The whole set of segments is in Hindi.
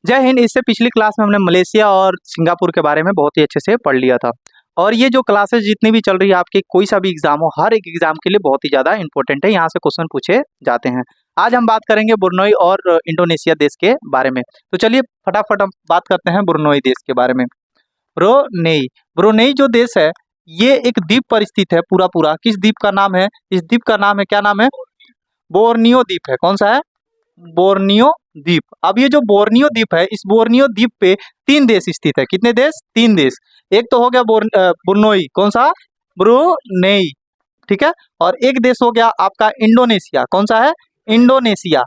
जय हिंद। इससे पिछली क्लास में हमने मलेशिया और सिंगापुर के बारे में बहुत ही अच्छे से पढ़ लिया था। और ये जो क्लासेस जितनी भी चल रही है आपके कोई सा भी एग्जाम हो, हर एक एग्जाम के लिए बहुत ही ज़्यादा इंपॉर्टेंट है, यहाँ से क्वेश्चन पूछे जाते हैं। आज हम बात करेंगे बुरनोई और इंडोनेशिया देश के बारे में। तो चलिए फटाफट हम बात करते हैं बुरनोई देश के बारे में। ब्रुनेई ब्रुनेई जो देश है ये एक द्वीप पर स्थित है। पूरा पूरा किस द्वीप का नाम है? इस द्वीप का नाम है, क्या नाम है? बोर्नियो द्वीप है। कौन सा है? बोर्नियो द्वीप। अब ये जो बोर्नियो द्वीप है, इस बोर्नियो द्वीप पे 3 देश स्थित है। कितने देश? 3 देश। एक तो हो गया बुरनोई, कौन सा? ब्रुनेई, ठीक है। और एक देश हो गया आपका इंडोनेशिया। कौन सा है? इंडोनेशिया,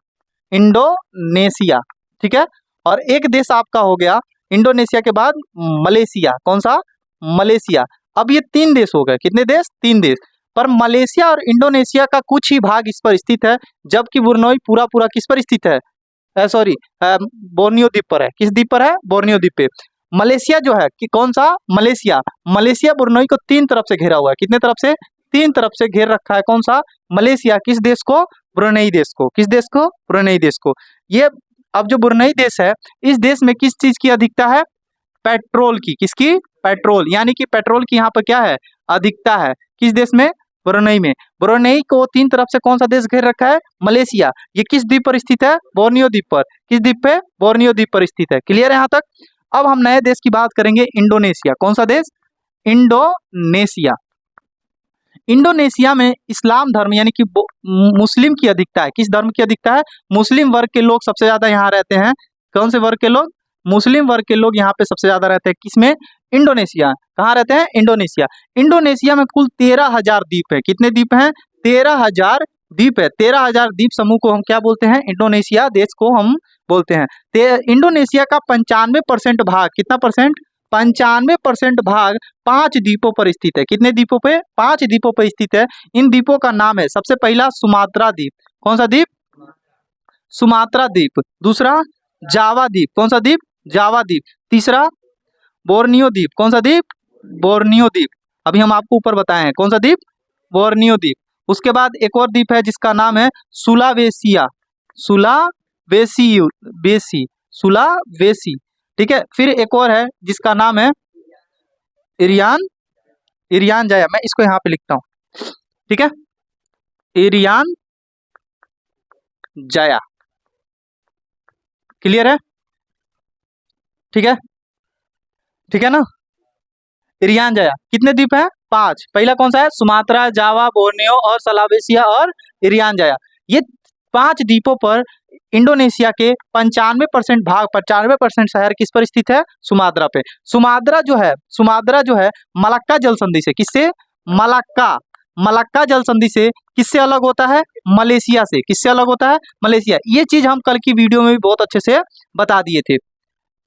इंडोनेशिया, ठीक है। और एक देश आपका हो गया इंडोनेशिया के बाद मलेशिया। कौन सा? मलेशिया। अब ये 3 देश हो गए। कितने देश? 3 देश। पर मलेशिया और इंडोनेशिया का कुछ ही भाग इस पर स्थित है, जबकि बुरनोई पूरा पूरा किस पर स्थित है? सॉरी, बोर्नियो द्वीप पर है। किस द्वीप पर है? बोर्नियो द्वीप पे। मलेशिया जो है कि कौन सा? मलेशिया। मलेशिया बुरनोई को 3 तरफ से घेरा हुआ है। कितने तरफ से? 3 तरफ से घेर रखा है। कौन सा? मलेशिया। किस देश को? ब्रुनेई देश को। किस देश को? ब्रुनेई देश को। ये अब जो ब्रुनेई देश है, इस देश में किस चीज की अधिकता है? पेट्रोल की। किसकी? पेट्रोल, यानी कि पेट्रोल की यहाँ पर क्या है? अधिकता है। किस देश में? ब्रुनेई में। ब्रुनेई को 3 तरफ से कौन सा देश घेर रखा है? मलेशिया। ये किस द्वीप पर स्थित है? बोर्नियो द्वीप पर। किस द्वीप पे? बोर्नियो द्वीप पर स्थित है। क्लियर है यहाँ तक? अब हम नए देश की बात करेंगे, इंडोनेशिया। कौन सा देश? इंडोनेशिया। इंडोनेशिया में इस्लाम धर्म यानी कि मुस्लिम की अधिकता है। किस धर्म की अधिकता है? मुस्लिम वर्ग के लोग सबसे ज्यादा यहाँ रहते हैं। कौन से वर्ग के लोग? मुस्लिम वर्ग के लोग यहाँ पे सबसे ज्यादा रहते हैं। किसमें? इंडोनेशिया। कहाँ रहते हैं? इंडोनेशिया। इंडोनेशिया में कुल 13,000 द्वीप है। कितने द्वीप हैं? 13,000 द्वीप है। 13,000 द्वीप समूह को हम क्या बोलते हैं? इंडोनेशिया देश को हम बोलते हैं। इंडोनेशिया का 95% भाग, कितना परसेंट? 95% भाग 5 द्वीपों पर स्थित है। कितने द्वीपों पे? 5 द्वीपों पर स्थित है। इन द्वीपों का नाम है, सबसे पहला सुमात्रा द्वीप। कौन सा द्वीप? सुमात्रा द्वीप। दूसरा जावा द्वीप। कौन सा द्वीप? जावा द्वीप। तीसरा बोर्नियो द्वीप। कौन सा द्वीप? बोर्नियो द्वीप। अभी हम आपको ऊपर बताए हैं कौन सा द्वीप? बोर्नियो द्वीप। उसके बाद एक और द्वीप है जिसका नाम है सुलावेसिया। सुलावेसी बेसी, सुलावेसी, ठीक है। फिर एक और है जिसका नाम है इरियान, इरियान जाया। मैं इसको यहाँ पे लिखता हूँ, ठीक है। इरियान जाया। क्लियर है? ठीक है, ठीक है ना। इरियान जाया। कितने द्वीप है? 5। पहला कौन सा है? सुमात्रा, जावा, बोर्नियो और सलावेसिया और इरियान जाया। ये 5 द्वीपों पर इंडोनेशिया के 95% भाग, 95% शहर किस पर स्थित है? सुमात्रा पे। सुमात्रा जो है मलक्का जल संधि से, किससे? मलक्का जल संधि से किससे अलग होता है? मलेशिया से। किससे अलग होता है? मलेशिया। ये चीज हम कल की वीडियो में भी बहुत अच्छे से बता दिए थे।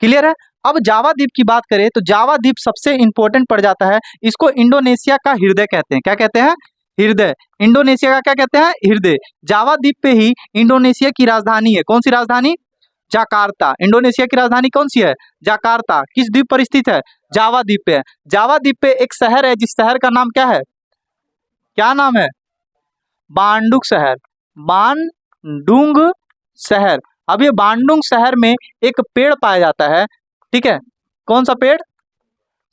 क्लियर है? अब जावा द्वीप की बात करें तो जावा द्वीप सबसे इंपॉर्टेंट पड़ जाता है। इसको इंडोनेशिया का हृदय कहते हैं। क्या कहते हैं? हृदय। इंडोनेशिया का क्या कहते हैं? हृदय। जावा द्वीप पे ही इंडोनेशिया की राजधानी है। कौन सी राजधानी? जाकार्ता। इंडोनेशिया की राजधानी कौन सी है? जाकार्ता। किस द्वीप पर स्थित है? जावा द्वीप पे है। जावा द्वीप पे एक शहर है जिस शहर का नाम क्या है? क्या नाम है? बांडुंग शहर। बांडुंग शहर। अब ये बांडुंग शहर में एक पेड़ पाया जाता है, ठीक है। कौन सा पेड़?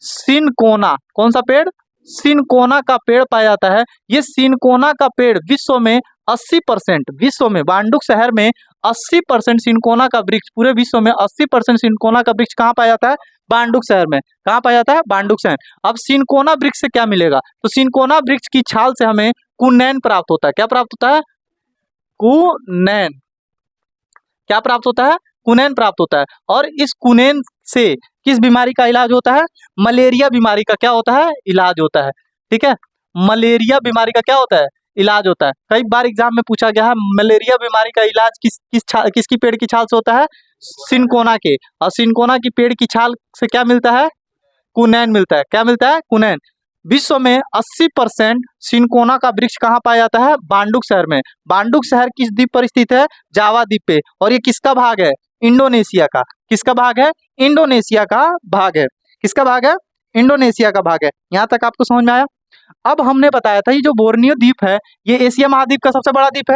सिनकोना। कौन सा पेड़? सिनकोना का पेड़ पाया जाता है। ये सिनकोना का पेड़ विश्व में 80%, विश्व में बांडुंग शहर में 80% सिनकोना का वृक्ष, पूरे विश्व में 80% सिनकोना का वृक्ष कहाँ पाया जाता है? बांडुंग शहर में। कहाँ पाया जाता है? बांडुंग शहर। अब सिनकोना वृक्ष से क्या मिलेगा? तो सिनकोना वृक्ष की छाल से हमें कुनैन प्राप्त होता है। क्या प्राप्त होता है? कुनैन। क्या प्राप्त होता है? कुनैन प्राप्त होता है। और इस कुनैन से किस बीमारी का इलाज होता है? मलेरिया बीमारी का क्या होता है? इलाज होता है, ठीक है। मलेरिया बीमारी का क्या होता है? इलाज होता है। कई बार एग्जाम में पूछा गया है मलेरिया बीमारी का इलाज किसकी पेड़ की छाल से होता है? सिनकोना के। और सिनकोना की पेड़ की छाल से क्या मिलता है? कुनैन मिलता है। क्या मिलता है? कुनैन। विश्व में 80% सिनकोना का वृक्ष कहाँ पाया जाता है? बांडुंग शहर में। बांडुंग शहर किस द्वीप पर स्थित है? जावा द्वीप पे। और ये किसका भाग है? इंडोनेशिया का। किसका भाग है? इंडोनेशिया का भाग है। किसका भाग है? इंडोनेशिया का भाग है। यहाँ तक आपको समझ में आया? अब हमने बताया था ये जो बोर्नियो द्वीप है ये एशिया महाद्वीप का सबसे बड़ा द्वीप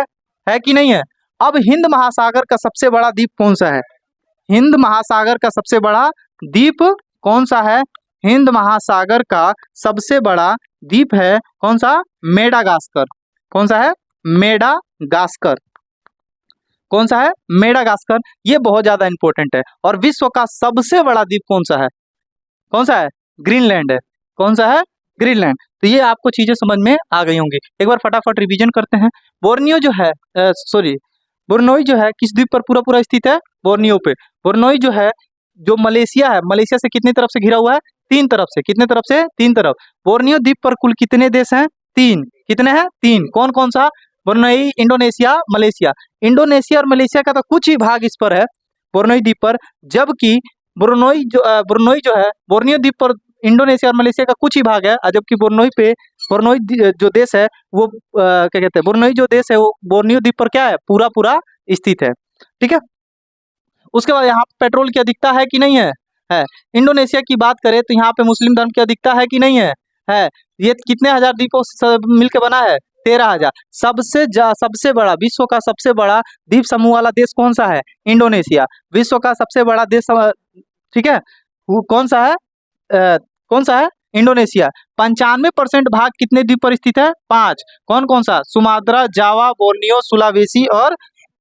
है कि नहीं है? अब हिंद महासागर का सबसे बड़ा द्वीप कौन सा है? हिंद महासागर का सबसे बड़ा द्वीप कौन सा है? हिंद महासागर का सबसे बड़ा द्वीप है कौन सा? मेडागास्कर। कौन सा है? मेडागास्कर। कौन सा है? मेडागास्कर। ये बहुत ज्यादा इंपॉर्टेंट है। और विश्व का सबसे बड़ा द्वीप कौन सा है? कौन सा है? ग्रीनलैंड है। कौन सा है? ग्रीनलैंड। तो ये आपको चीजें समझ में आ गई होंगी। एक बार फटाफट रिवीजन करते हैं। बोर्नियो जो है बोर्नोई जो है किस द्वीप पर पूरा पूरा स्थित है? बोर्नियो पे। बोर्नोई जो है, जो मलेशिया है, मलेशिया से कितनी तरफ से घिरा हुआ है? 3 तरफ से। कितने तरफ से? 3 तरफ। बोर्नियो द्वीप पर कुल कितने देश हैं? 3। कितने हैं? 3। कौन कौन सा? बोर्नोई, इंडोनेशिया, मलेशिया। इंडोनेशिया और मलेशिया का तो कुछ ही भाग इस पर है, बोर्नोई द्वीप पर, जबकि बोर्नोई जो है बोर्नियो द्वीप पर इंडोनेशिया और मलेशिया का कुछ ही भाग है, जबकि बोर्नोई जो देश है वो क्या कहते हैं, बोर्नोई जो देश है वो बोर्नियो द्वीप पर क्या है? पूरा पूरा स्थित है। ठीक है। उसके बाद यहाँ पेट्रोल की अधिकता है कि नहीं है? है। इंडोनेशिया की बात करें तो यहाँ पे मुस्लिम धर्म की अधिकता है कि नहीं है? है। ये कितने हजार द्वीपों से मिलकर बना है? 13,000। सबसे बड़ा, विश्व का सबसे बड़ा द्वीप समूह वाला देश कौन सा है? इंडोनेशिया। विश्व का सबसे बड़ा देश, ठीक है, वो कौन सा है? कौन सा है? इंडोनेशिया। 95% भाग कितने द्वीप पर स्थित है? 5। कौन कौन सा? सुमात्रा, जावा, बोर्नियो, सुलावेसी और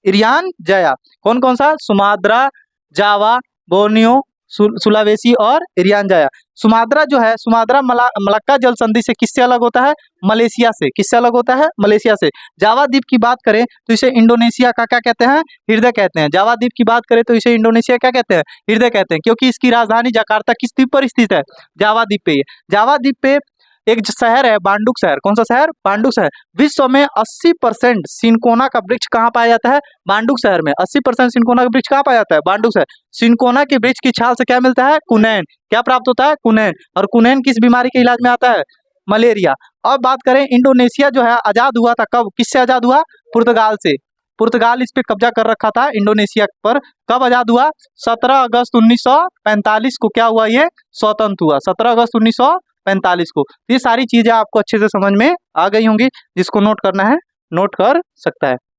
इरियान जया। कौन कौन सा? सुमात्रा, जावा, बोर्नियो, सुलावेसी और इरियान जया। सुमात्रा जो है, सुमात्रा मलक्का जल संधि से किससे अलग होता है? मलेशिया से। किससे अलग होता है? मलेशिया से। जावा द्वीप की बात करें तो इसे इंडोनेशिया का क्या कहते हैं? हृदय कहते हैं। जावा द्वीप की बात करें तो इसे इंडोनेशिया क्या कहते हैं? हृदय कहते हैं, क्योंकि इसकी राजधानी जकार्ता किस द्वीप पर स्थित है? जावा द्वीप पे। जावा द्वीप पे एक शहर है, बांडुक शहर। कौन सा शहर? बांडुक शहर। विश्व में 80% सिनकोना का वृक्ष कहाँ पाया जाता है? बांडुक शहर में। 80% सिनकोना का वृक्ष कहाँ पाया जाता है? बांडुक शहर। सिनकोना के वृक्ष की छाल से क्या मिलता है? कुनैन। क्या प्राप्त होता है? कुनैन। और कुनैन किस बीमारी के इलाज में आता है? मलेरिया। अब बात करें, इंडोनेशिया जो है आजाद हुआ था कब? किससे आजाद हुआ? पुर्तगाल से। पुर्तगाल इस पे कब्जा कर रखा था इंडोनेशिया पर। कब आजाद हुआ? 17 अगस्त 1945 को क्या हुआ? ये स्वतंत्र हुआ। 17 अगस्त 1945 को। ये सारी चीजें आपको अच्छे से समझ में आ गई होंगी। जिसको नोट करना है नोट कर सकता है।